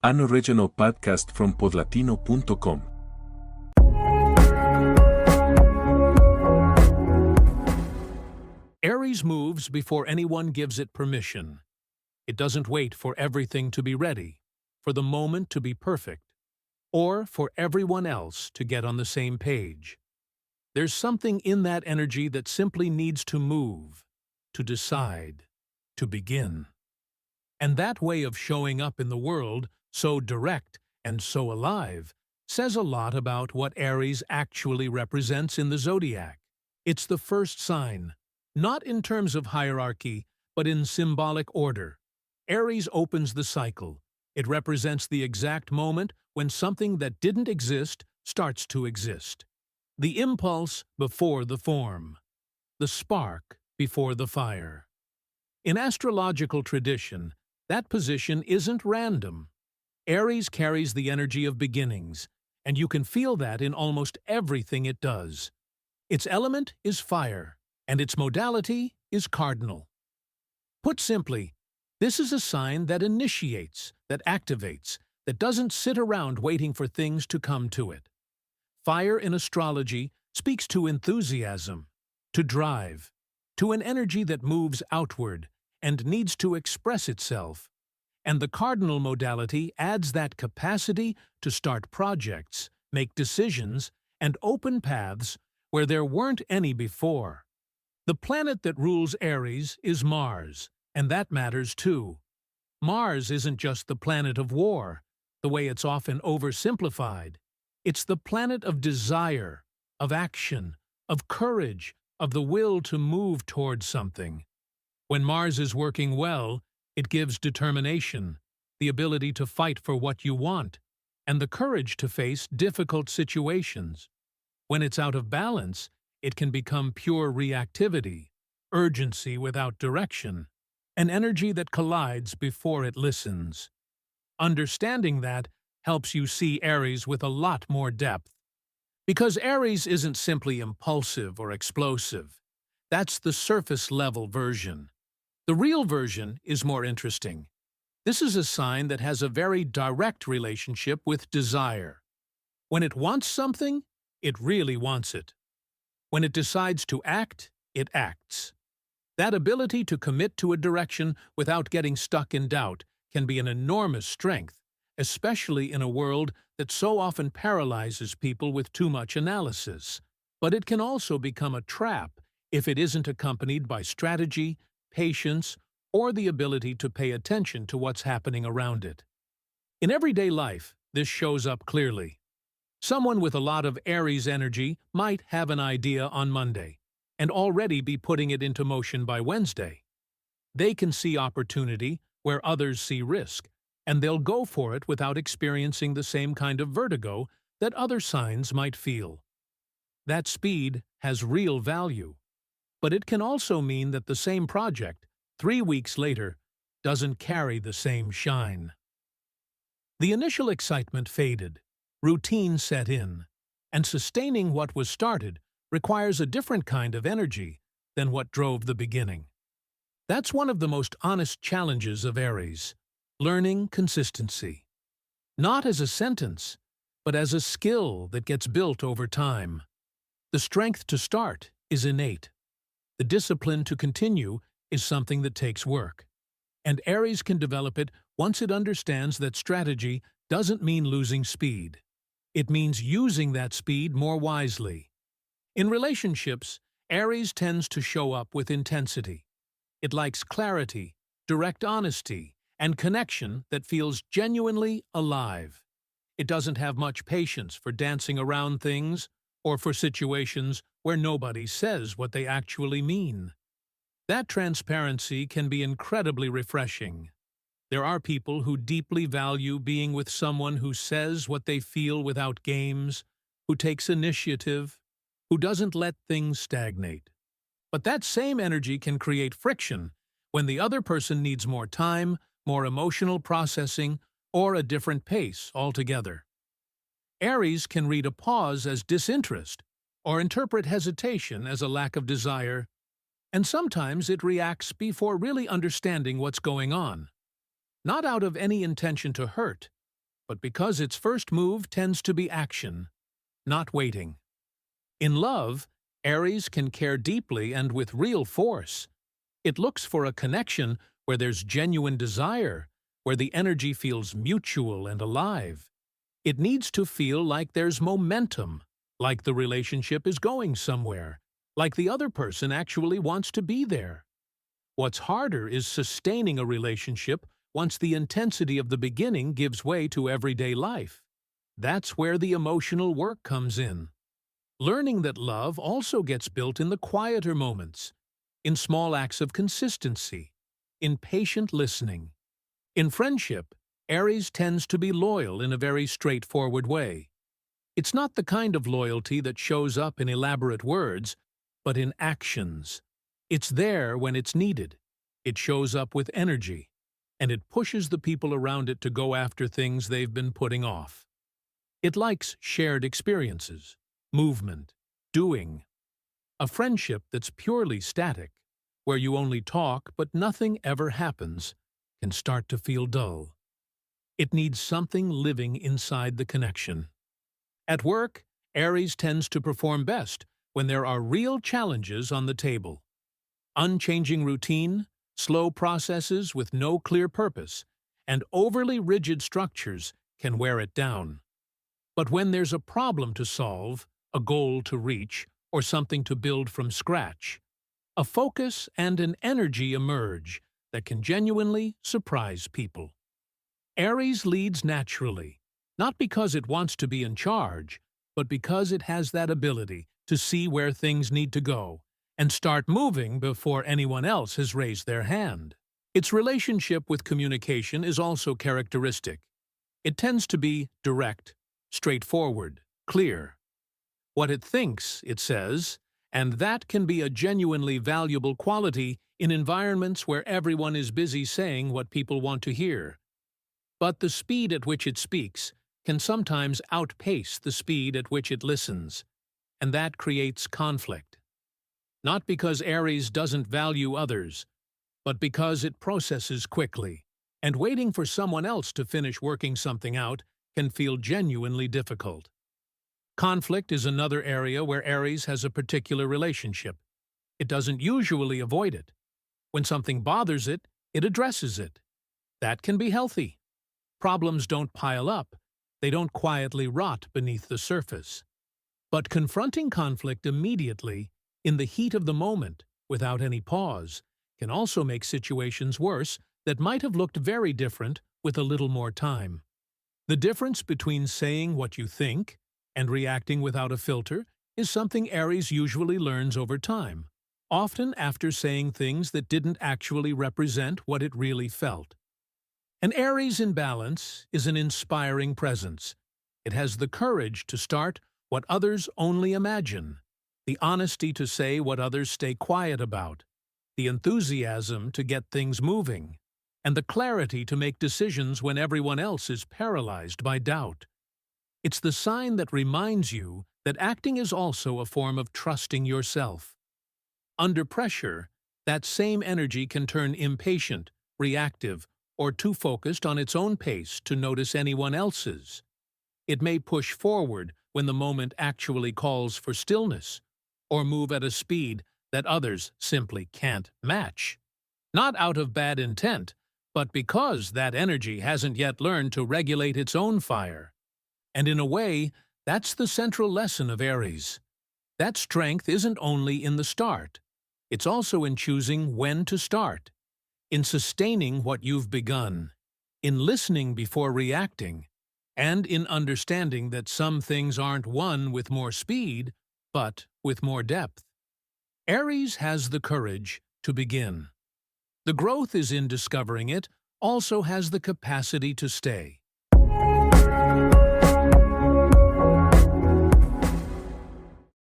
An original podcast from podlatino.com. Aries moves before anyone gives it permission. It doesn't wait for everything to be ready, for the moment to be perfect, or for everyone else to get on the same page. There's something in that energy that simply needs to move, to decide, to begin. And that way of showing up in the world, so direct and so alive, says a lot about what Aries actually represents in the zodiac. It's the first sign, not in terms of hierarchy, but in symbolic order. Aries opens the cycle. It represents the exact moment when something that didn't exist starts to exist. The impulse before the form. The spark before the fire. In astrological tradition, that position isn't random. Aries carries the energy of beginnings, and you can feel that in almost everything it does. Its element is fire, and its modality is cardinal. Put simply, this is a sign that initiates, that activates, that doesn't sit around waiting for things to come to it. Fire in astrology speaks to enthusiasm, to drive, to an energy that moves outward and needs to express itself. And the cardinal modality adds that capacity to start projects, make decisions, and open paths where there weren't any before. The planet that rules Aries is Mars, and that matters too. Mars isn't just the planet of war, the way it's often oversimplified. It's the planet of desire, of action, of courage, of the will to move towards something. When Mars is working well, it gives determination, the ability to fight for what you want, and the courage to face difficult situations. When it's out of balance, it can become pure reactivity, urgency without direction, an energy that collides before it listens. Understanding that helps you see Aries with a lot more depth. Because Aries isn't simply impulsive or explosive. That's the surface-level version. The real version is more interesting. This is a sign that has a very direct relationship with desire. When it wants something, it really wants it. When it decides to act, it acts. That ability to commit to a direction without getting stuck in doubt can be an enormous strength, especially in a world that so often paralyzes people with too much analysis. But it can also become a trap if it isn't accompanied by strategy, patience, or the ability to pay attention to what's happening around it. In everyday life, this shows up clearly. Someone with a lot of Aries energy might have an idea on Monday and already be putting it into motion by Wednesday. They can see opportunity where others see risk, and they'll go for it without experiencing the same kind of vertigo that other signs might feel. That speed has real value. But it can also mean that the same project, 3 weeks later, doesn't carry the same shine. The initial excitement faded, routine set in, and sustaining what was started requires a different kind of energy than what drove the beginning. That's one of the most honest challenges of Aries, learning consistency. Not as a sentence, but as a skill that gets built over time. The strength to start is innate. The discipline to continue is something that takes work, and Aries can develop it once it understands that strategy doesn't mean losing speed. It means using that speed more wisely. In relationships, Aries tends to show up with intensity. It likes clarity, direct honesty, and connection that feels genuinely alive. It doesn't have much patience for dancing around things or for situations where nobody says what they actually mean. That transparency can be incredibly refreshing. There are people who deeply value being with someone who says what they feel without games, who takes initiative, who doesn't let things stagnate. But that same energy can create friction when the other person needs more time, more emotional processing, or a different pace altogether. Aries can read a pause as disinterest, or interpret hesitation as a lack of desire, and sometimes it reacts before really understanding what's going on. Not out of any intention to hurt, but because its first move tends to be action, not waiting. In love, Aries can care deeply and with real force. It looks for a connection where there's genuine desire, where the energy feels mutual and alive. It needs to feel like there's momentum, like the relationship is going somewhere, like the other person actually wants to be there. What's harder is sustaining a relationship once the intensity of the beginning gives way to everyday life. That's where the emotional work comes in. Learning that love also gets built in the quieter moments, in small acts of consistency, in patient listening. In friendship, Aries tends to be loyal in a very straightforward way. It's not the kind of loyalty that shows up in elaborate words, but in actions. It's there when it's needed. It shows up with energy, and it pushes the people around it to go after things they've been putting off. It likes shared experiences, movement, doing. A friendship that's purely static, where you only talk but nothing ever happens, can start to feel dull. It needs something living inside the connection. At work, Aries tends to perform best when there are real challenges on the table. Unchanging routine, slow processes with no clear purpose, and overly rigid structures can wear it down. But when there's a problem to solve, a goal to reach, or something to build from scratch, a focus and an energy emerge that can genuinely surprise people. Aries leads naturally, not because it wants to be in charge, but because it has that ability to see where things need to go and start moving before anyone else has raised their hand. Its relationship with communication is also characteristic. It tends to be direct, straightforward, clear. What it thinks, it says, and that can be a genuinely valuable quality in environments where everyone is busy saying what people want to hear. But the speed at which it speaks can sometimes outpace the speed at which it listens, and that creates conflict. Not because Aries doesn't value others, but because it processes quickly, and waiting for someone else to finish working something out can feel genuinely difficult. Conflict is another area where Aries has a particular relationship. It doesn't usually avoid it. When something bothers it, it addresses it. That can be healthy. Problems don't pile up. They don't quietly rot beneath the surface. But confronting conflict immediately, in the heat of the moment, without any pause, can also make situations worse that might have looked very different with a little more time. The difference between saying what you think and reacting without a filter is something Aries usually learns over time, often after saying things that didn't actually represent what it really felt. An Aries in balance is an inspiring presence. It has the courage to start what others only imagine, the honesty to say what others stay quiet about, the enthusiasm to get things moving, and the clarity to make decisions when everyone else is paralyzed by doubt. It's the sign that reminds you that acting is also a form of trusting yourself. Under pressure, that same energy can turn impatient, reactive, or too focused on its own pace to notice anyone else's. It may push forward when the moment actually calls for stillness, or move at a speed that others simply can't match. Not out of bad intent, but because that energy hasn't yet learned to regulate its own fire. And in a way, that's the central lesson of Aries. That strength isn't only in the start. It's also in choosing when to start, in sustaining what you've begun, in listening before reacting, and in understanding that some things aren't won with more speed, but with more depth. Aries has the courage to begin. The growth is in discovering it, also has the capacity to stay.